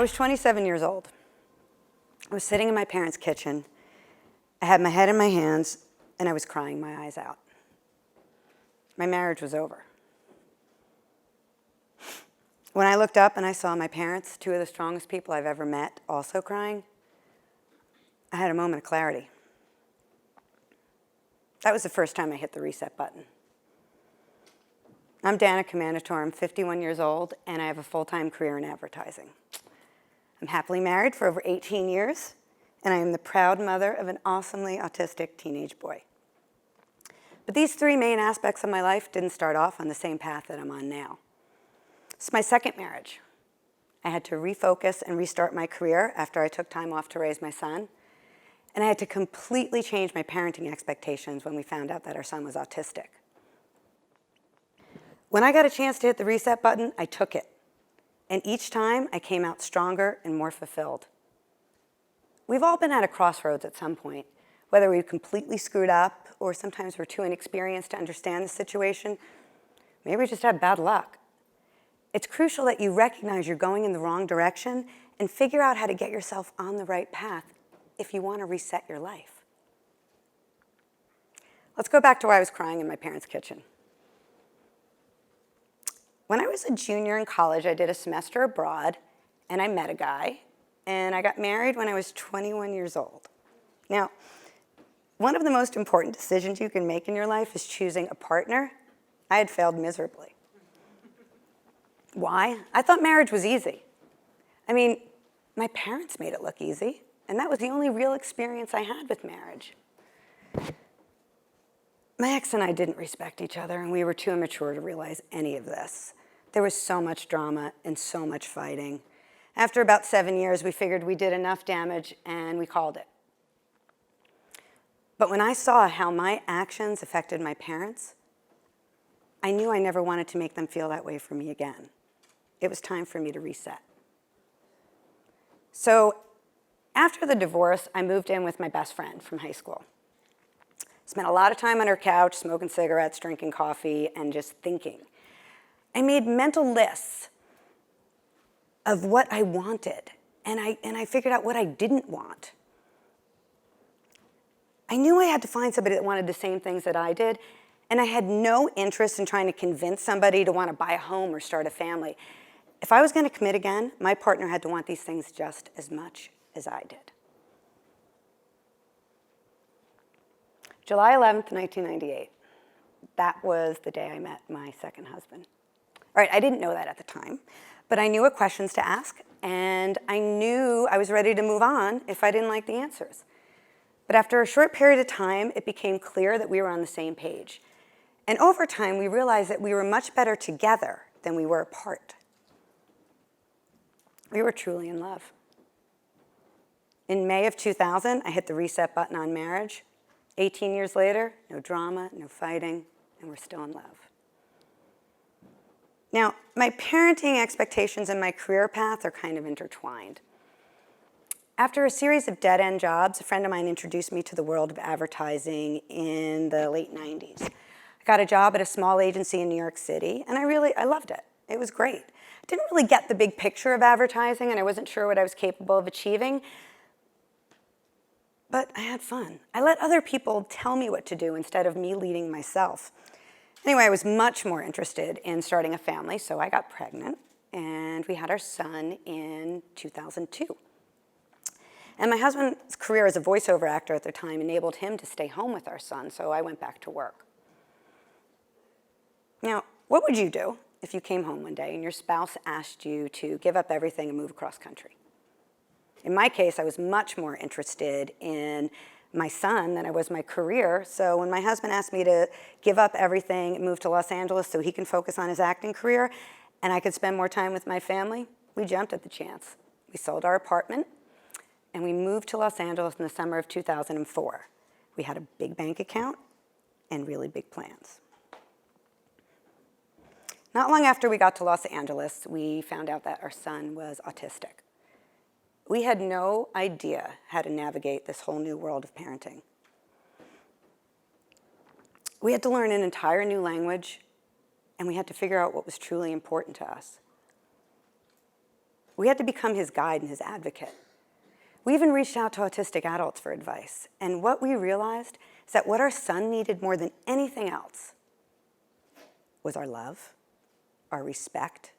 was 27 years old. I was sitting in my parents' kitchen. I had my head in my hands, and I was crying my eyes out. My marriage was over. When I looked up and I saw my parents, two of the strongest people I've ever met, also crying, I had a moment of clarity. That was the first time I hit the reset button. I'm Dana Commandatore. I'm 51 years old, and I have a full-time career in advertising. I'm happily married for over 18 years, and I am the proud mother of an awesomely autistic teenage boy. But these three main aspects of my life didn't start off on the same path that I'm on now. It's my second marriage. I had to refocus and restart my career after I took time off to raise my son, and I had to completely change my parenting expectations when we found out that our son was autistic. When I got a chance to hit the reset button, I took it. And each time, I came out stronger and more fulfilled. We've all been at a crossroads at some point, whether we completely screwed up or sometimes we're too inexperienced to understand the situation. Maybe we just had bad luck. It's crucial that you recognize you're going in the wrong direction and figure out how to get yourself on the right path if you want to reset your life. Let's go back to why I was crying in my parents' kitchen. When I was a junior in college, I did a semester abroad, and I met a guy, and I got married when I was 21 years old. Now, one of the most important decisions you can make in your life is choosing a partner. I had failed miserably. Why? I thought marriage was easy. I mean, my parents made it look easy, and that was the only real experience I had with marriage. My ex and I didn't respect each other, and we were too immature to realize any of this. There was so much drama and so much fighting. After about 7 years, we figured we did enough damage, and we called it. But when I saw how my actions affected my parents, I knew I never wanted to make them feel that way for me again. It was time for me to reset. So after the divorce, I moved in with my best friend from high school. Spent a lot of time on her couch, smoking cigarettes, drinking coffee, and just thinking. I made mental lists of what I wanted, and I figured out what I didn't want. I knew I had to find somebody that wanted the same things that I did, and I had no interest in trying to convince somebody to want to buy a home or start a family. If I was going to commit again, my partner had to want these things just as much as I did. July 11th, 1998. That was the day I met my second husband. All right, I didn't know that at the time, but I knew what questions to ask, and I knew I was ready to move on if I didn't like the answers. But after a short period of time, it became clear that we were on the same page. And over time, we realized that we were much better together than we were apart. We were truly in love. In May of 2000, I hit the reset button on marriage. 18 years later, no drama, no fighting, and we're still in love. Now, my parenting expectations and my career path are kind of intertwined. After a series of dead-end jobs, a friend of mine introduced me to the world of advertising in the late 90s. I got a job at a small agency in New York City, and I loved it. It was great. I didn't really get the big picture of advertising, and I wasn't sure what I was capable of achieving, but I had fun. I let other people tell me what to do instead of me leading myself. Anyway, I was much more interested in starting a family, so I got pregnant, and we had our son in 2002. And my husband's career as a voiceover actor at the time enabled him to stay home with our son, so I went back to work. Now, what would you do if you came home one day and your spouse asked you to give up everything and move across country? In my case, I was much more interested in my son than I was my career. So when my husband asked me to give up everything and move to Los Angeles so he can focus on his acting career and I could spend more time with my family, we jumped at the chance. We sold our apartment and we moved to Los Angeles in the summer of 2004. We had a big bank account and really big plans. Not long after we got to Los Angeles, we found out that our son was autistic. We had no idea how to navigate this whole new world of parenting. We had to learn an entire new language, and we had to figure out what was truly important to us. We had to become his guide and his advocate. We even reached out to autistic adults for advice. And what we realized is that what our son needed more than anything else was our love, our respect,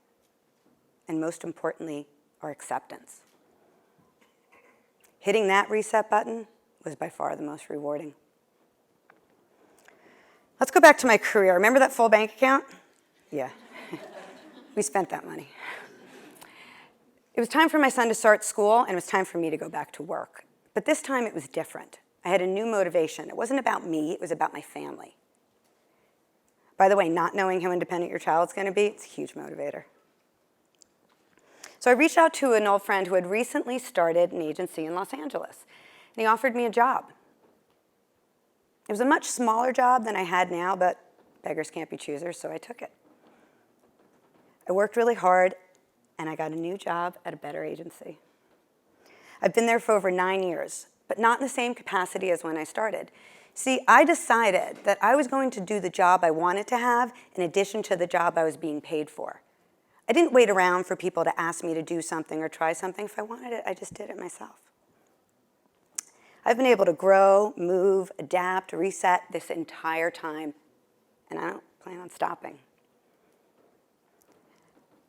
and most importantly, our acceptance. Hitting that reset button was by far the most rewarding. Let's go back to my career. Remember that full bank account? Yeah. We spent that money. It was time for my son to start school, and it was time for me to go back to work. But this time it was different. I had a new motivation. It wasn't about me, it was about my family. By the way, not knowing how independent your child's going to be, it's a huge motivator. So I reached out to an old friend who had recently started an agency in Los Angeles, and he offered me a job. It was a much smaller job than I had now, but beggars can't be choosers, so I took it. I worked really hard, and I got a new job at a better agency. I've been there for over 9 years, but not in the same capacity as when I started. See, I decided that I was going to do the job I wanted to have in addition to the job I was being paid for. I didn't wait around for people to ask me to do something or try something. If I wanted it, I just did it myself. I've been able to grow, move, adapt, reset this entire time, and I don't plan on stopping.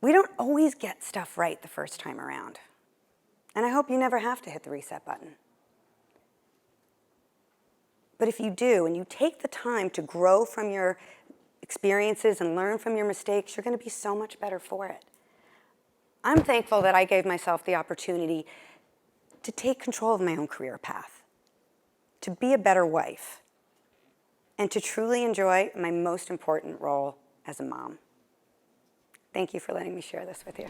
We don't always get stuff right the first time around, and I hope you never have to hit the reset button. But if you do, and you take the time to grow from your experiences and learn from your mistakes, you're going to be so much better for it. I'm thankful that I gave myself the opportunity to take control of my own career path, to be a better wife, and to truly enjoy my most important role as a mom. Thank you for letting me share this with you.